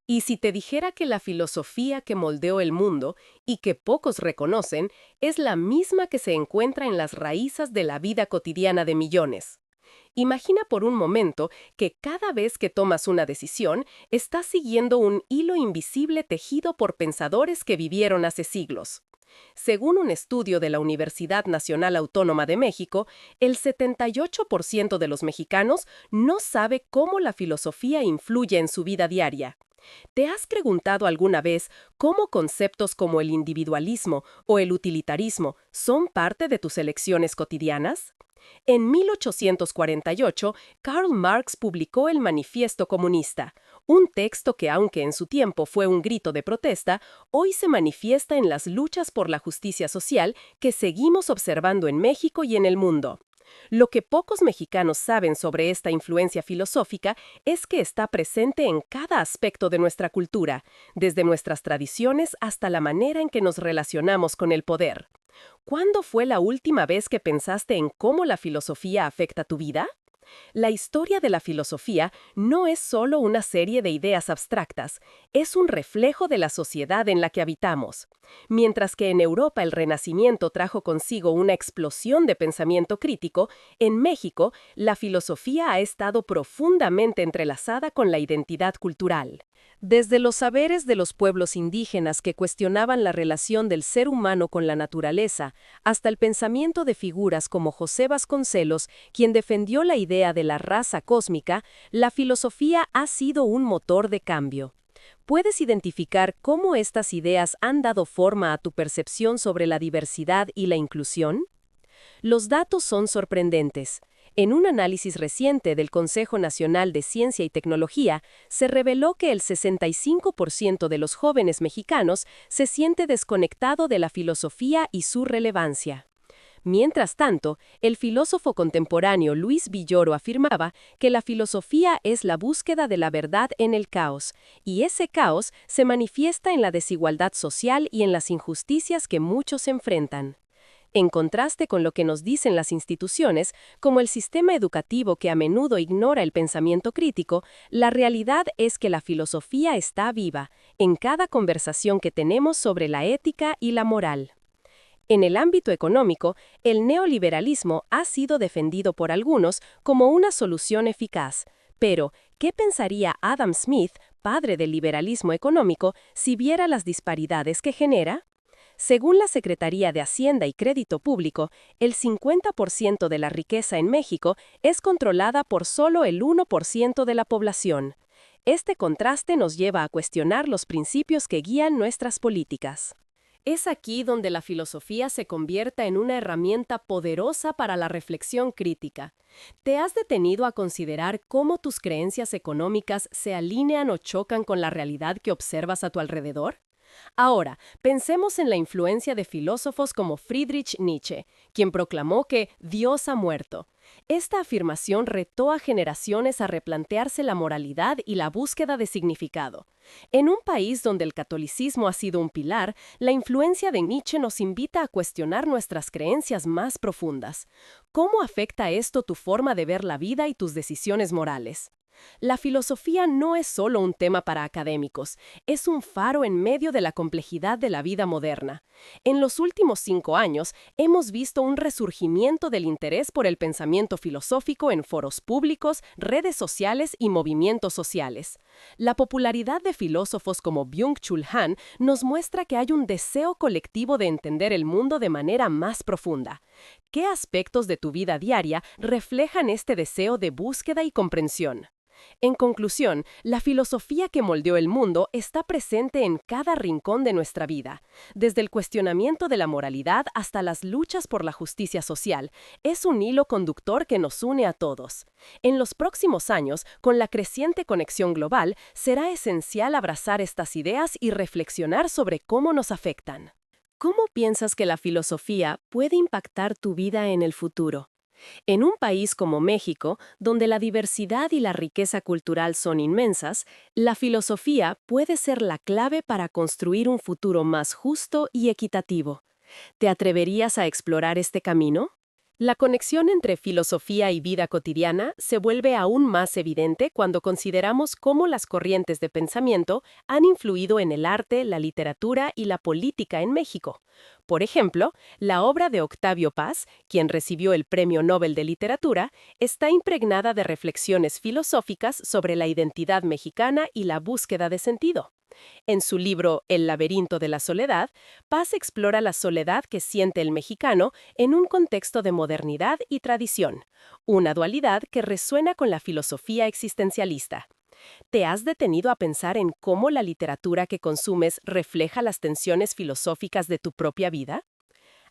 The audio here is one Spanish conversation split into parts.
Y si te dijera que la filosofía que moldeó el mundo y que pocos reconocen es la misma que se encuentra en las raíces de la vida cotidiana de millones. Imagina por un momento que cada vez que tomas una decisión, estás siguiendo un hilo invisible tejido por pensadores que vivieron hace siglos. Según un estudio de la Universidad Nacional Autónoma de México, el 78% de los mexicanos no sabe cómo la filosofía influye en su vida diaria. ¿Te has preguntado alguna vez cómo conceptos como el individualismo o el utilitarismo son parte de tus elecciones cotidianas? En 1848, Karl Marx publicó el Manifiesto Comunista, un texto que, aunque en su tiempo fue un grito de protesta, hoy se manifiesta en las luchas por la justicia social que seguimos observando en México y en el mundo. Lo que pocos mexicanos saben sobre esta influencia filosófica es que está presente en cada aspecto de nuestra cultura, desde nuestras tradiciones hasta la manera en que nos relacionamos con el poder. ¿Cuándo fue la última vez que pensaste en cómo la filosofía afecta tu vida? La historia de la filosofía no es solo una serie de ideas abstractas, es un reflejo de la sociedad en la que habitamos. Mientras que en Europa el Renacimiento trajo consigo una explosión de pensamiento crítico, en México la filosofía ha estado profundamente entrelazada con la identidad cultural. Desde los saberes de los pueblos indígenas que cuestionaban la relación del ser humano con la naturaleza, hasta el pensamiento de figuras como José Vasconcelos, quien defendió la idea de la raza cósmica, la filosofía ha sido un motor de cambio. ¿Puedes identificar cómo estas ideas han dado forma a tu percepción sobre la diversidad y la inclusión? Los datos son sorprendentes. En un análisis reciente del Consejo Nacional de Ciencia y Tecnología, se reveló que el 65% de los jóvenes mexicanos se siente desconectado de la filosofía y su relevancia. Mientras tanto, el filósofo contemporáneo Luis Villoro afirmaba que la filosofía es la búsqueda de la verdad en el caos, y ese caos se manifiesta en la desigualdad social y en las injusticias que muchos enfrentan. En contraste con lo que nos dicen las instituciones, como el sistema educativo que a menudo ignora el pensamiento crítico, la realidad es que la filosofía está viva en cada conversación que tenemos sobre la ética y la moral. En el ámbito económico, el neoliberalismo ha sido defendido por algunos como una solución eficaz. Pero, ¿qué pensaría Adam Smith, padre del liberalismo económico, si viera las disparidades que genera? Según la Secretaría de Hacienda y Crédito Público, el 50% de la riqueza en México es controlada por solo el 1% de la población. Este contraste nos lleva a cuestionar los principios que guían nuestras políticas. Es aquí donde la filosofía se convierte en una herramienta poderosa para la reflexión crítica. ¿Te has detenido a considerar cómo tus creencias económicas se alinean o chocan con la realidad que observas a tu alrededor? Ahora, pensemos en la influencia de filósofos como Friedrich Nietzsche, quien proclamó que Dios ha muerto. Esta afirmación retó a generaciones a replantearse la moralidad y la búsqueda de significado. En un país donde el catolicismo ha sido un pilar, la influencia de Nietzsche nos invita a cuestionar nuestras creencias más profundas. ¿Cómo afecta esto tu forma de ver la vida y tus decisiones morales? La filosofía no es solo un tema para académicos, es un faro en medio de la complejidad de la vida moderna. En los últimos 5 años, hemos visto un resurgimiento del interés por el pensamiento filosófico en foros públicos, redes sociales y movimientos sociales. La popularidad de filósofos como Byung-Chul Han nos muestra que hay un deseo colectivo de entender el mundo de manera más profunda. ¿Qué aspectos de tu vida diaria reflejan este deseo de búsqueda y comprensión? En conclusión, la filosofía que moldeó el mundo está presente en cada rincón de nuestra vida. Desde el cuestionamiento de la moralidad hasta las luchas por la justicia social, es un hilo conductor que nos une a todos. En los próximos años, con la creciente conexión global, será esencial abrazar estas ideas y reflexionar sobre cómo nos afectan. ¿Cómo piensas que la filosofía puede impactar tu vida en el futuro? En un país como México, donde la diversidad y la riqueza cultural son inmensas, la filosofía puede ser la clave para construir un futuro más justo y equitativo. ¿Te atreverías a explorar este camino? La conexión entre filosofía y vida cotidiana se vuelve aún más evidente cuando consideramos cómo las corrientes de pensamiento han influido en el arte, la literatura y la política en México. Por ejemplo, la obra de Octavio Paz, quien recibió el Premio Nobel de Literatura, está impregnada de reflexiones filosóficas sobre la identidad mexicana y la búsqueda de sentido. En su libro El laberinto de la soledad, Paz explora la soledad que siente el mexicano en un contexto de modernidad y tradición, una dualidad que resuena con la filosofía existencialista. ¿Te has detenido a pensar en cómo la literatura que consumes refleja las tensiones filosóficas de tu propia vida?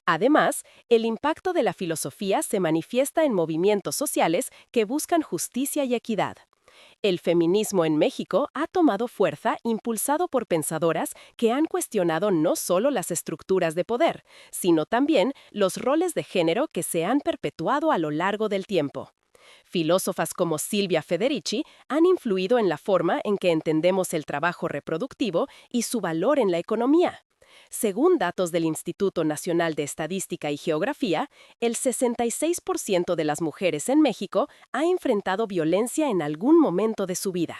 Además, el impacto de la filosofía se manifiesta en movimientos sociales que buscan justicia y equidad. El feminismo en México ha tomado fuerza impulsado por pensadoras que han cuestionado no solo las estructuras de poder, sino también los roles de género que se han perpetuado a lo largo del tiempo. Filósofas como Silvia Federici han influido en la forma en que entendemos el trabajo reproductivo y su valor en la economía. Según datos del Instituto Nacional de Estadística y Geografía, el 66% de las mujeres en México ha enfrentado violencia en algún momento de su vida.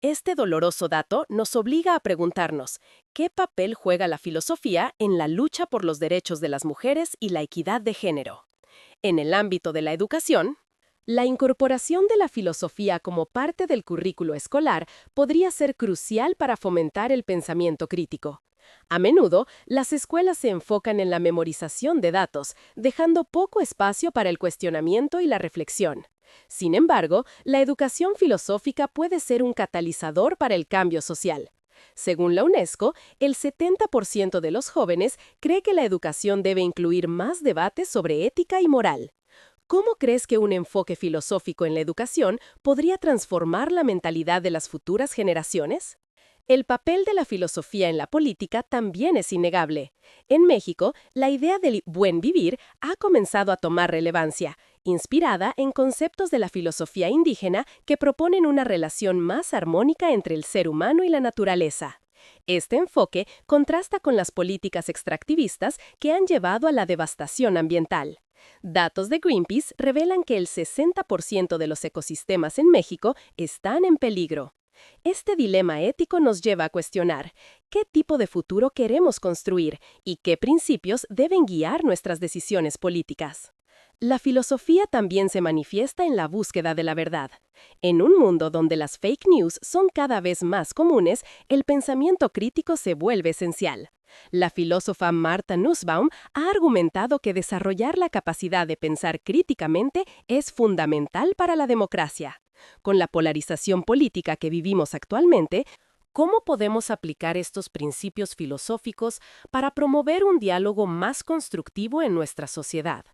Este doloroso dato nos obliga a preguntarnos, ¿qué papel juega la filosofía en la lucha por los derechos de las mujeres y la equidad de género? En el ámbito de la educación, la incorporación de la filosofía como parte del currículo escolar podría ser crucial para fomentar el pensamiento crítico. A menudo, las escuelas se enfocan en la memorización de datos, dejando poco espacio para el cuestionamiento y la reflexión. Sin embargo, la educación filosófica puede ser un catalizador para el cambio social. Según la UNESCO, el 70% de los jóvenes cree que la educación debe incluir más debates sobre ética y moral. ¿Cómo crees que un enfoque filosófico en la educación podría transformar la mentalidad de las futuras generaciones? El papel de la filosofía en la política también es innegable. En México, la idea del buen vivir ha comenzado a tomar relevancia, inspirada en conceptos de la filosofía indígena que proponen una relación más armónica entre el ser humano y la naturaleza. Este enfoque contrasta con las políticas extractivistas que han llevado a la devastación ambiental. Datos de Greenpeace revelan que el 60% de los ecosistemas en México están en peligro. Este dilema ético nos lleva a cuestionar qué tipo de futuro queremos construir y qué principios deben guiar nuestras decisiones políticas. La filosofía también se manifiesta en la búsqueda de la verdad. En un mundo donde las fake news son cada vez más comunes, el pensamiento crítico se vuelve esencial. La filósofa Martha Nussbaum ha argumentado que desarrollar la capacidad de pensar críticamente es fundamental para la democracia. Con la polarización política que vivimos actualmente, ¿cómo podemos aplicar estos principios filosóficos para promover un diálogo más constructivo en nuestra sociedad?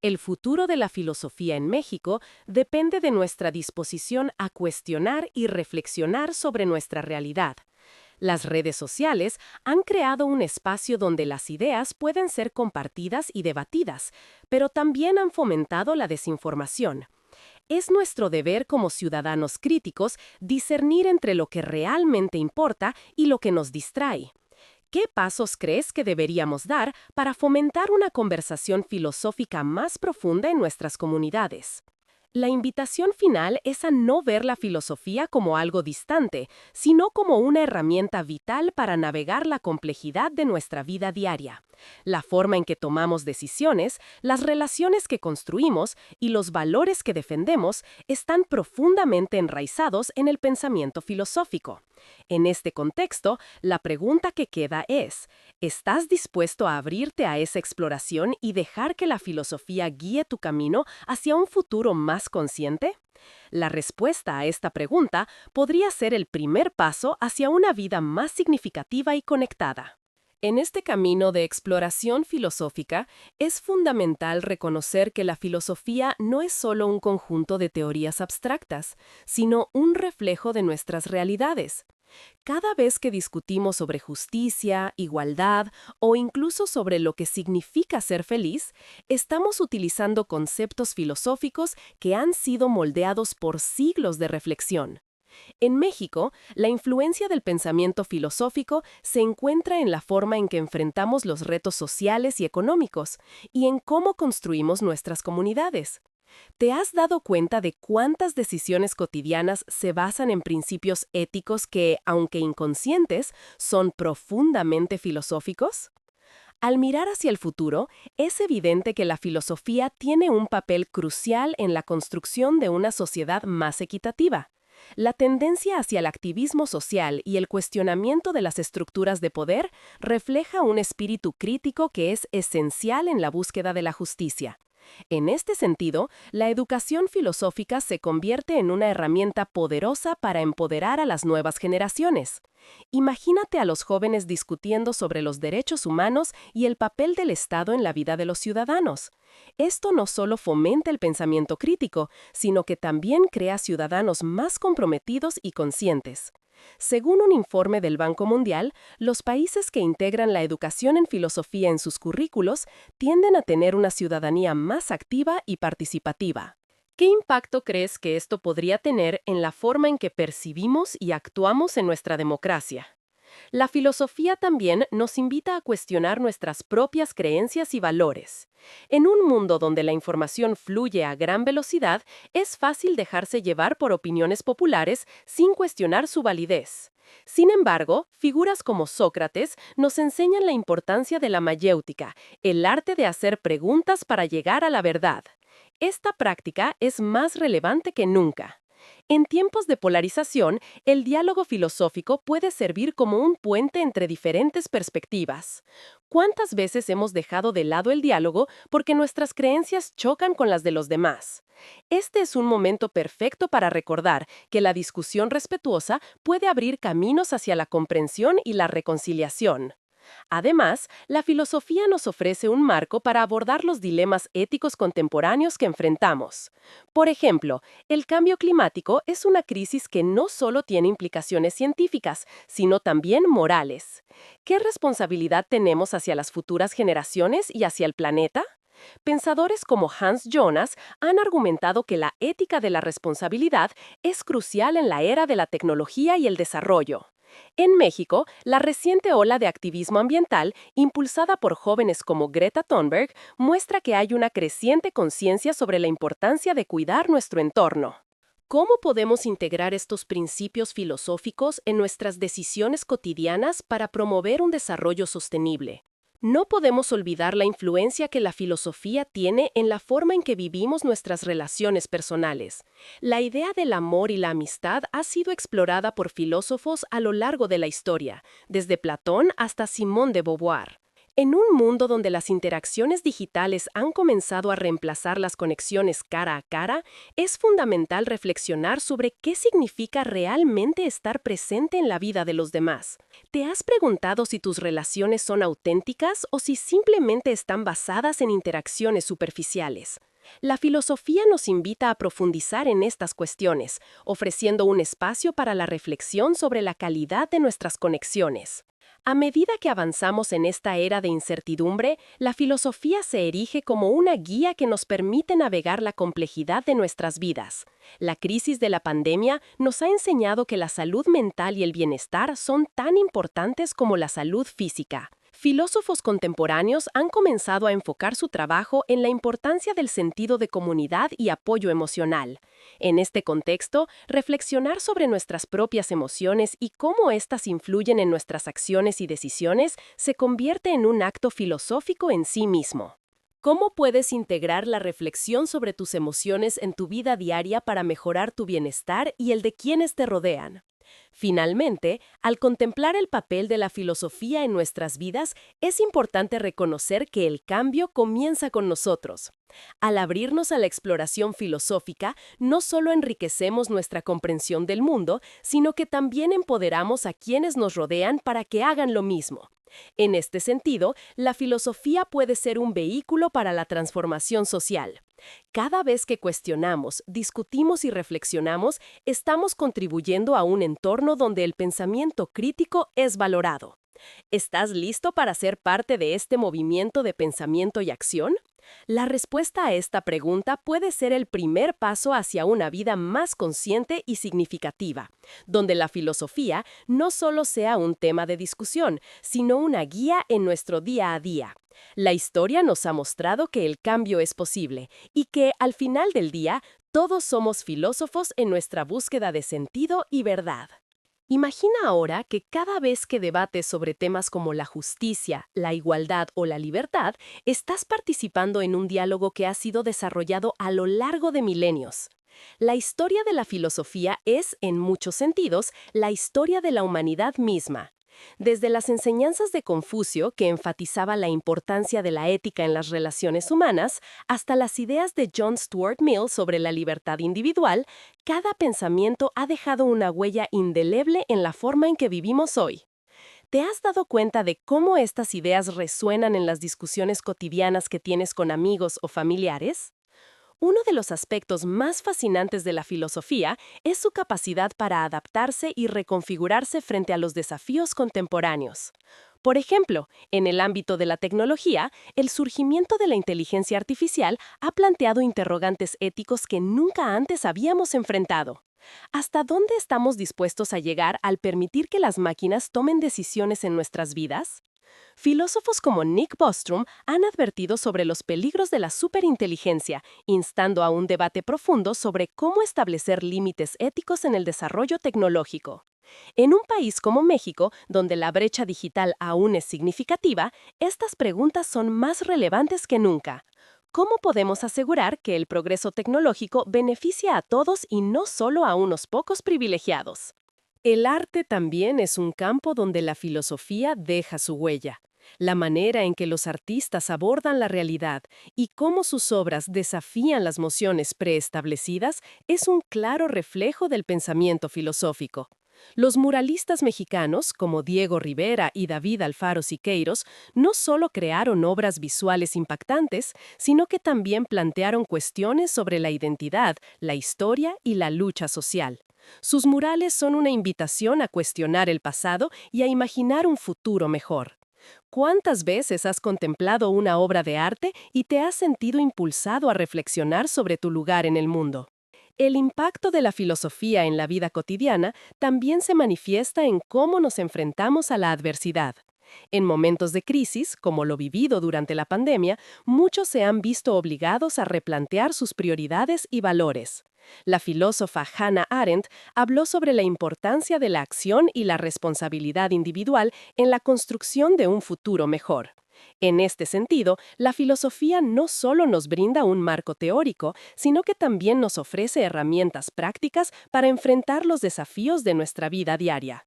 El futuro de la filosofía en México depende de nuestra disposición a cuestionar y reflexionar sobre nuestra realidad. Las redes sociales han creado un espacio donde las ideas pueden ser compartidas y debatidas, pero también han fomentado la desinformación. Es nuestro deber como ciudadanos críticos discernir entre lo que realmente importa y lo que nos distrae. ¿Qué pasos crees que deberíamos dar para fomentar una conversación filosófica más profunda en nuestras comunidades? La invitación final es a no ver la filosofía como algo distante, sino como una herramienta vital para navegar la complejidad de nuestra vida diaria. La forma en que tomamos decisiones, las relaciones que construimos y los valores que defendemos están profundamente enraizados en el pensamiento filosófico. En este contexto, la pregunta que queda es, ¿estás dispuesto a abrirte a esa exploración y dejar que la filosofía guíe tu camino hacia un futuro más consciente? La respuesta a esta pregunta podría ser el primer paso hacia una vida más significativa y conectada. En este camino de exploración filosófica, es fundamental reconocer que la filosofía no es solo un conjunto de teorías abstractas, sino un reflejo de nuestras realidades. Cada vez que discutimos sobre justicia, igualdad o incluso sobre lo que significa ser feliz, estamos utilizando conceptos filosóficos que han sido moldeados por siglos de reflexión. En México, la influencia del pensamiento filosófico se encuentra en la forma en que enfrentamos los retos sociales y económicos y en cómo construimos nuestras comunidades. ¿Te has dado cuenta de cuántas decisiones cotidianas se basan en principios éticos que, aunque inconscientes, son profundamente filosóficos? Al mirar hacia el futuro, es evidente que la filosofía tiene un papel crucial en la construcción de una sociedad más equitativa. La tendencia hacia el activismo social y el cuestionamiento de las estructuras de poder refleja un espíritu crítico que es esencial en la búsqueda de la justicia. En este sentido, la educación filosófica se convierte en una herramienta poderosa para empoderar a las nuevas generaciones. Imagínate a los jóvenes discutiendo sobre los derechos humanos y el papel del Estado en la vida de los ciudadanos. Esto no solo fomenta el pensamiento crítico, sino que también crea ciudadanos más comprometidos y conscientes. Según un informe del Banco Mundial, los países que integran la educación en filosofía en sus currículos tienden a tener una ciudadanía más activa y participativa. ¿Qué impacto crees que esto podría tener en la forma en que percibimos y actuamos en nuestra democracia? La filosofía también nos invita a cuestionar nuestras propias creencias y valores. En un mundo donde la información fluye a gran velocidad, es fácil dejarse llevar por opiniones populares sin cuestionar su validez. Sin embargo, figuras como Sócrates nos enseñan la importancia de la mayéutica, el arte de hacer preguntas para llegar a la verdad. Esta práctica es más relevante que nunca. En tiempos de polarización, el diálogo filosófico puede servir como un puente entre diferentes perspectivas. ¿Cuántas veces hemos dejado de lado el diálogo porque nuestras creencias chocan con las de los demás? Este es un momento perfecto para recordar que la discusión respetuosa puede abrir caminos hacia la comprensión y la reconciliación. Además, la filosofía nos ofrece un marco para abordar los dilemas éticos contemporáneos que enfrentamos. Por ejemplo, el cambio climático es una crisis que no solo tiene implicaciones científicas, sino también morales. ¿Qué responsabilidad tenemos hacia las futuras generaciones y hacia el planeta? Pensadores como Hans Jonas han argumentado que la ética de la responsabilidad es crucial en la era de la tecnología y el desarrollo. En México, la reciente ola de activismo ambiental, impulsada por jóvenes como Greta Thunberg, muestra que hay una creciente conciencia sobre la importancia de cuidar nuestro entorno. ¿Cómo podemos integrar estos principios filosóficos en nuestras decisiones cotidianas para promover un desarrollo sostenible? No podemos olvidar la influencia que la filosofía tiene en la forma en que vivimos nuestras relaciones personales. La idea del amor y la amistad ha sido explorada por filósofos a lo largo de la historia, desde Platón hasta Simone de Beauvoir. En un mundo donde las interacciones digitales han comenzado a reemplazar las conexiones cara a cara, es fundamental reflexionar sobre qué significa realmente estar presente en la vida de los demás. ¿Te has preguntado si tus relaciones son auténticas o si simplemente están basadas en interacciones superficiales? La filosofía nos invita a profundizar en estas cuestiones, ofreciendo un espacio para la reflexión sobre la calidad de nuestras conexiones. A medida que avanzamos en esta era de incertidumbre, la filosofía se erige como una guía que nos permite navegar la complejidad de nuestras vidas. La crisis de la pandemia nos ha enseñado que la salud mental y el bienestar son tan importantes como la salud física. Filósofos contemporáneos han comenzado a enfocar su trabajo en la importancia del sentido de comunidad y apoyo emocional. En este contexto, reflexionar sobre nuestras propias emociones y cómo éstas influyen en nuestras acciones y decisiones se convierte en un acto filosófico en sí mismo. ¿Cómo puedes integrar la reflexión sobre tus emociones en tu vida diaria para mejorar tu bienestar y el de quienes te rodean? Finalmente, al contemplar el papel de la filosofía en nuestras vidas, es importante reconocer que el cambio comienza con nosotros. Al abrirnos a la exploración filosófica, no solo enriquecemos nuestra comprensión del mundo, sino que también empoderamos a quienes nos rodean para que hagan lo mismo. En este sentido, la filosofía puede ser un vehículo para la transformación social. Cada vez que cuestionamos, discutimos y reflexionamos, estamos contribuyendo a un entorno donde el pensamiento crítico es valorado. ¿Estás listo para ser parte de este movimiento de pensamiento y acción? La respuesta a esta pregunta puede ser el primer paso hacia una vida más consciente y significativa, donde la filosofía no solo sea un tema de discusión, sino una guía en nuestro día a día. La historia nos ha mostrado que el cambio es posible y que, al final del día, todos somos filósofos en nuestra búsqueda de sentido y verdad. Imagina ahora que cada vez que debates sobre temas como la justicia, la igualdad o la libertad, estás participando en un diálogo que ha sido desarrollado a lo largo de milenios. La historia de la filosofía es, en muchos sentidos, la historia de la humanidad misma. Desde las enseñanzas de Confucio, que enfatizaba la importancia de la ética en las relaciones humanas, hasta las ideas de John Stuart Mill sobre la libertad individual, cada pensamiento ha dejado una huella indeleble en la forma en que vivimos hoy. ¿Te has dado cuenta de cómo estas ideas resuenan en las discusiones cotidianas que tienes con amigos o familiares? Uno de los aspectos más fascinantes de la filosofía es su capacidad para adaptarse y reconfigurarse frente a los desafíos contemporáneos. Por ejemplo, en el ámbito de la tecnología, el surgimiento de la inteligencia artificial ha planteado interrogantes éticos que nunca antes habíamos enfrentado. ¿Hasta dónde estamos dispuestos a llegar al permitir que las máquinas tomen decisiones en nuestras vidas? Filósofos como Nick Bostrom han advertido sobre los peligros de la superinteligencia, instando a un debate profundo sobre cómo establecer límites éticos en el desarrollo tecnológico. En un país como México, donde la brecha digital aún es significativa, estas preguntas son más relevantes que nunca. ¿Cómo podemos asegurar que el progreso tecnológico beneficia a todos y no solo a unos pocos privilegiados? El arte también es un campo donde la filosofía deja su huella. La manera en que los artistas abordan la realidad y cómo sus obras desafían las nociones preestablecidas es un claro reflejo del pensamiento filosófico. Los muralistas mexicanos, como Diego Rivera y David Alfaro Siqueiros, no solo crearon obras visuales impactantes, sino que también plantearon cuestiones sobre la identidad, la historia y la lucha social. Sus murales son una invitación a cuestionar el pasado y a imaginar un futuro mejor. ¿Cuántas veces has contemplado una obra de arte y te has sentido impulsado a reflexionar sobre tu lugar en el mundo? El impacto de la filosofía en la vida cotidiana también se manifiesta en cómo nos enfrentamos a la adversidad. En momentos de crisis, como lo vivido durante la pandemia, muchos se han visto obligados a replantear sus prioridades y valores. La filósofa Hannah Arendt habló sobre la importancia de la acción y la responsabilidad individual en la construcción de un futuro mejor. En este sentido, la filosofía no solo nos brinda un marco teórico, sino que también nos ofrece herramientas prácticas para enfrentar los desafíos de nuestra vida diaria.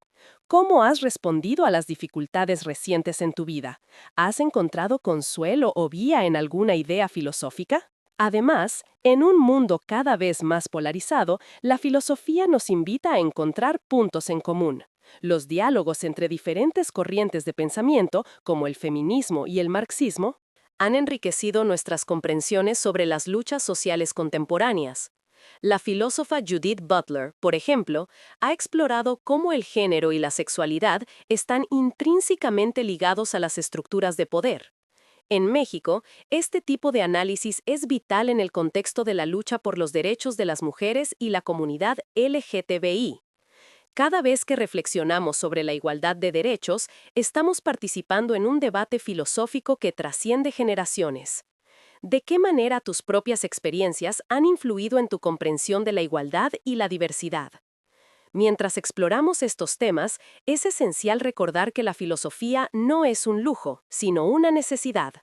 ¿Cómo has respondido a las dificultades recientes en tu vida? ¿Has encontrado consuelo o guía en alguna idea filosófica? Además, en un mundo cada vez más polarizado, la filosofía nos invita a encontrar puntos en común. Los diálogos entre diferentes corrientes de pensamiento, como el feminismo y el marxismo, han enriquecido nuestras comprensiones sobre las luchas sociales contemporáneas. La filósofa Judith Butler, por ejemplo, ha explorado cómo el género y la sexualidad están intrínsecamente ligados a las estructuras de poder. En México, este tipo de análisis es vital en el contexto de la lucha por los derechos de las mujeres y la comunidad LGTBI. Cada vez que reflexionamos sobre la igualdad de derechos, estamos participando en un debate filosófico que trasciende generaciones. ¿De qué manera tus propias experiencias han influido en tu comprensión de la igualdad y la diversidad? Mientras exploramos estos temas, es esencial recordar que la filosofía no es un lujo, sino una necesidad.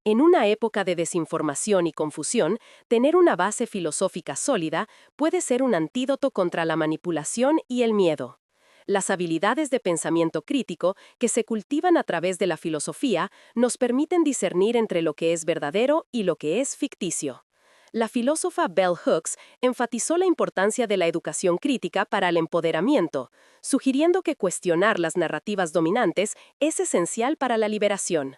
En una época de desinformación y confusión, tener una base filosófica sólida puede ser un antídoto contra la manipulación y el miedo. Las habilidades de pensamiento crítico, que se cultivan a través de la filosofía, nos permiten discernir entre lo que es verdadero y lo que es ficticio. La filósofa Bell Hooks enfatizó la importancia de la educación crítica para el empoderamiento, sugiriendo que cuestionar las narrativas dominantes es esencial para la liberación.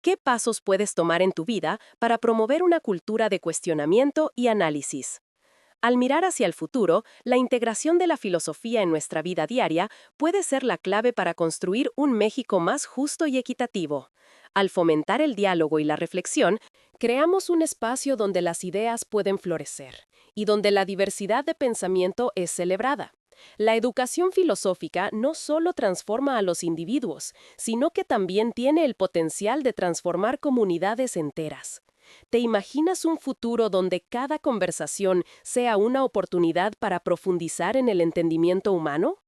¿Qué pasos puedes tomar en tu vida para promover una cultura de cuestionamiento y análisis? Al mirar hacia el futuro, la integración de la filosofía en nuestra vida diaria puede ser la clave para construir un México más justo y equitativo. Al fomentar el diálogo y la reflexión, creamos un espacio donde las ideas pueden florecer y donde la diversidad de pensamiento es celebrada. La educación filosófica no solo transforma a los individuos, sino que también tiene el potencial de transformar comunidades enteras. ¿Te imaginas un futuro donde cada conversación sea una oportunidad para profundizar en el entendimiento humano?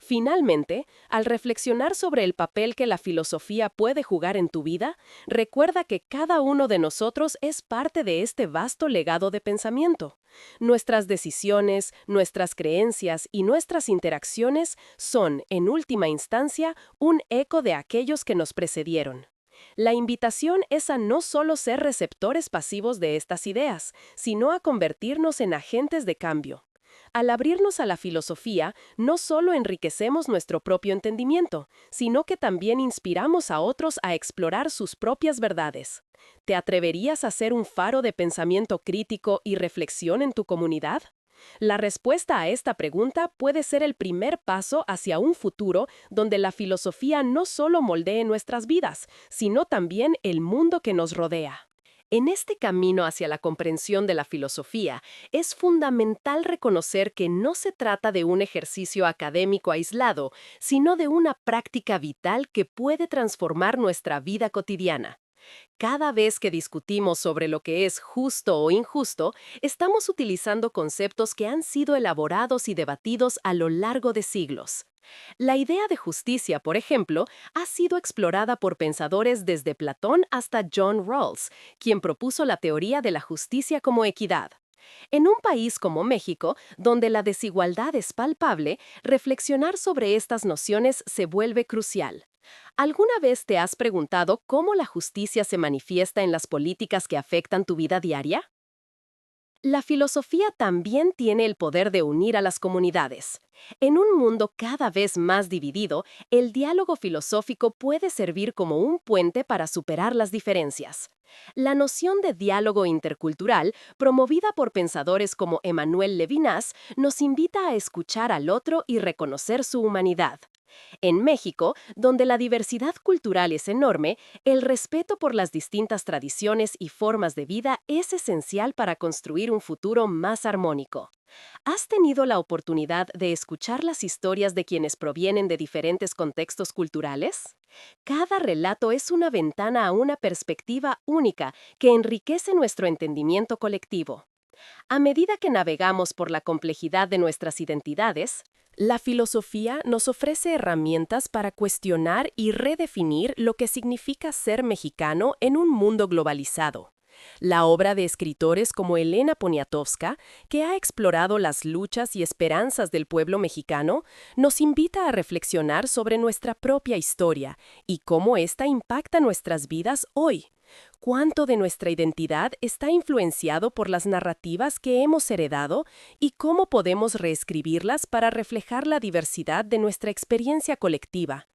Finalmente, al reflexionar sobre el papel que la filosofía puede jugar en tu vida, recuerda que cada uno de nosotros es parte de este vasto legado de pensamiento. Nuestras decisiones, nuestras creencias y nuestras interacciones son, en última instancia, un eco de aquellos que nos precedieron. La invitación es a no solo ser receptores pasivos de estas ideas, sino a convertirnos en agentes de cambio. Al abrirnos a la filosofía, no solo enriquecemos nuestro propio entendimiento, sino que también inspiramos a otros a explorar sus propias verdades. ¿Te atreverías a ser un faro de pensamiento crítico y reflexión en tu comunidad? La respuesta a esta pregunta puede ser el primer paso hacia un futuro donde la filosofía no solo moldee nuestras vidas, sino también el mundo que nos rodea. En este camino hacia la comprensión de la filosofía, es fundamental reconocer que no se trata de un ejercicio académico aislado, sino de una práctica vital que puede transformar nuestra vida cotidiana. Cada vez que discutimos sobre lo que es justo o injusto, estamos utilizando conceptos que han sido elaborados y debatidos a lo largo de siglos. La idea de justicia, por ejemplo, ha sido explorada por pensadores desde Platón hasta John Rawls, quien propuso la teoría de la justicia como equidad. En un país como México, donde la desigualdad es palpable, reflexionar sobre estas nociones se vuelve crucial. ¿Alguna vez te has preguntado cómo la justicia se manifiesta en las políticas que afectan tu vida diaria? La filosofía también tiene el poder de unir a las comunidades. En un mundo cada vez más dividido, el diálogo filosófico puede servir como un puente para superar las diferencias. La noción de diálogo intercultural, promovida por pensadores como Emmanuel Levinas, nos invita a escuchar al otro y reconocer su humanidad. En México, donde la diversidad cultural es enorme, el respeto por las distintas tradiciones y formas de vida es esencial para construir un futuro más armónico. ¿Has tenido la oportunidad de escuchar las historias de quienes provienen de diferentes contextos culturales? Cada relato es una ventana a una perspectiva única que enriquece nuestro entendimiento colectivo. A medida que navegamos por la complejidad de nuestras identidades, la filosofía nos ofrece herramientas para cuestionar y redefinir lo que significa ser mexicano en un mundo globalizado. La obra de escritores como Elena Poniatowska, que ha explorado las luchas y esperanzas del pueblo mexicano, nos invita a reflexionar sobre nuestra propia historia y cómo ésta impacta nuestras vidas hoy. ¿Cuánto de nuestra identidad está influenciado por las narrativas que hemos heredado y cómo podemos reescribirlas para reflejar la diversidad de nuestra experiencia colectiva?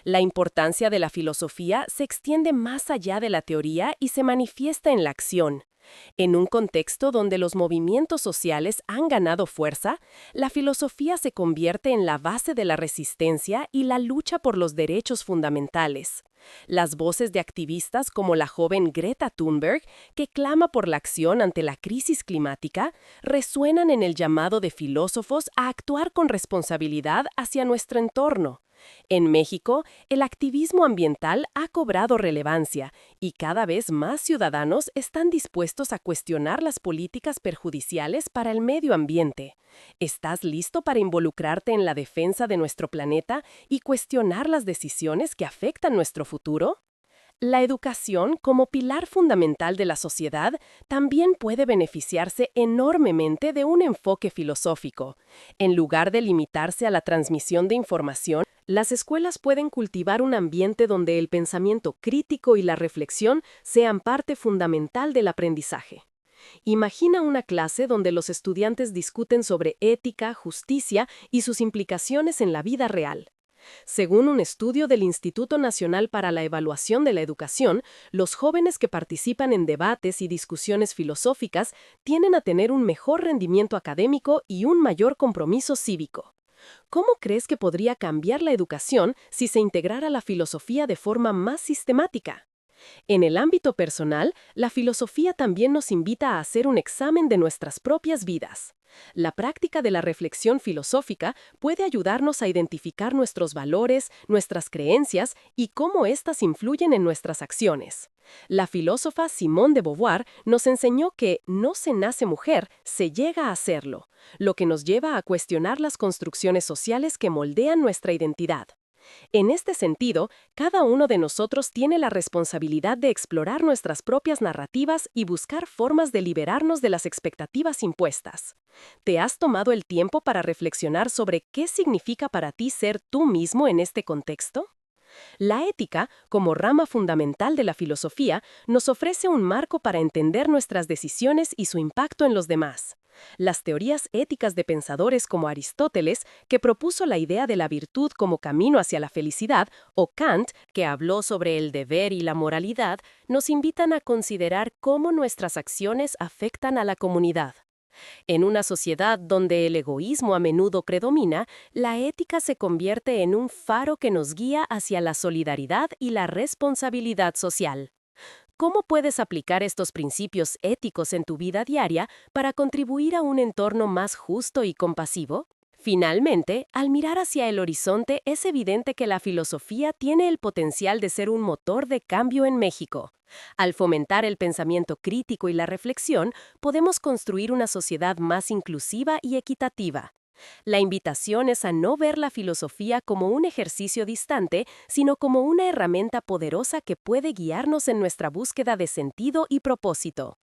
La importancia de la filosofía se extiende más allá de la teoría y se manifiesta en la acción. En un contexto donde los movimientos sociales han ganado fuerza, la filosofía se convierte en la base de la resistencia y la lucha por los derechos fundamentales. Las voces de activistas como la joven Greta Thunberg, que clama por la acción ante la crisis climática, resuenan en el llamado de filósofos a actuar con responsabilidad hacia nuestro entorno. En México, el activismo ambiental ha cobrado relevancia y cada vez más ciudadanos están dispuestos a cuestionar las políticas perjudiciales para el medio ambiente. ¿Estás listo para involucrarte en la defensa de nuestro planeta y cuestionar las decisiones que afectan nuestro futuro? La educación, como pilar fundamental de la sociedad, también puede beneficiarse enormemente de un enfoque filosófico. En lugar de limitarse a la transmisión de información, las escuelas pueden cultivar un ambiente donde el pensamiento crítico y la reflexión sean parte fundamental del aprendizaje. Imagina una clase donde los estudiantes discuten sobre ética, justicia y sus implicaciones en la vida real. Según un estudio del Instituto Nacional para la Evaluación de la Educación, los jóvenes que participan en debates y discusiones filosóficas tienden a tener un mejor rendimiento académico y un mayor compromiso cívico. ¿Cómo crees que podría cambiar la educación si se integrara la filosofía de forma más sistemática? En el ámbito personal, la filosofía también nos invita a hacer un examen de nuestras propias vidas. La práctica de la reflexión filosófica puede ayudarnos a identificar nuestros valores, nuestras creencias y cómo éstas influyen en nuestras acciones. La filósofa Simone de Beauvoir nos enseñó que no se nace mujer, se llega a serlo, lo que nos lleva a cuestionar las construcciones sociales que moldean nuestra identidad. En este sentido, cada uno de nosotros tiene la responsabilidad de explorar nuestras propias narrativas y buscar formas de liberarnos de las expectativas impuestas. ¿Te has tomado el tiempo para reflexionar sobre qué significa para ti ser tú mismo en este contexto? La ética, como rama fundamental de la filosofía, nos ofrece un marco para entender nuestras decisiones y su impacto en los demás. Las teorías éticas de pensadores como Aristóteles, que propuso la idea de la virtud como camino hacia la felicidad, o Kant, que habló sobre el deber y la moralidad, nos invitan a considerar cómo nuestras acciones afectan a la comunidad. En una sociedad donde el egoísmo a menudo predomina, la ética se convierte en un faro que nos guía hacia la solidaridad y la responsabilidad social. ¿Cómo puedes aplicar estos principios éticos en tu vida diaria para contribuir a un entorno más justo y compasivo? Finalmente, al mirar hacia el horizonte es evidente que la filosofía tiene el potencial de ser un motor de cambio en México. Al fomentar el pensamiento crítico y la reflexión, podemos construir una sociedad más inclusiva y equitativa. La invitación es a no ver la filosofía como un ejercicio distante, sino como una herramienta poderosa que puede guiarnos en nuestra búsqueda de sentido y propósito.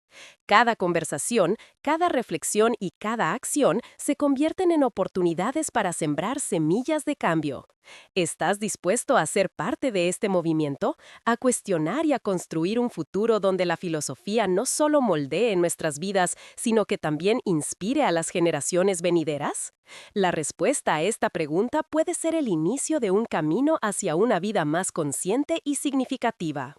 Cada conversación, cada reflexión y cada acción se convierten en oportunidades para sembrar semillas de cambio. ¿Estás dispuesto a ser parte de este movimiento? ¿A cuestionar y a construir un futuro donde la filosofía no solo moldee nuestras vidas, sino que también inspire a las generaciones venideras? La respuesta a esta pregunta puede ser el inicio de un camino hacia una vida más consciente y significativa.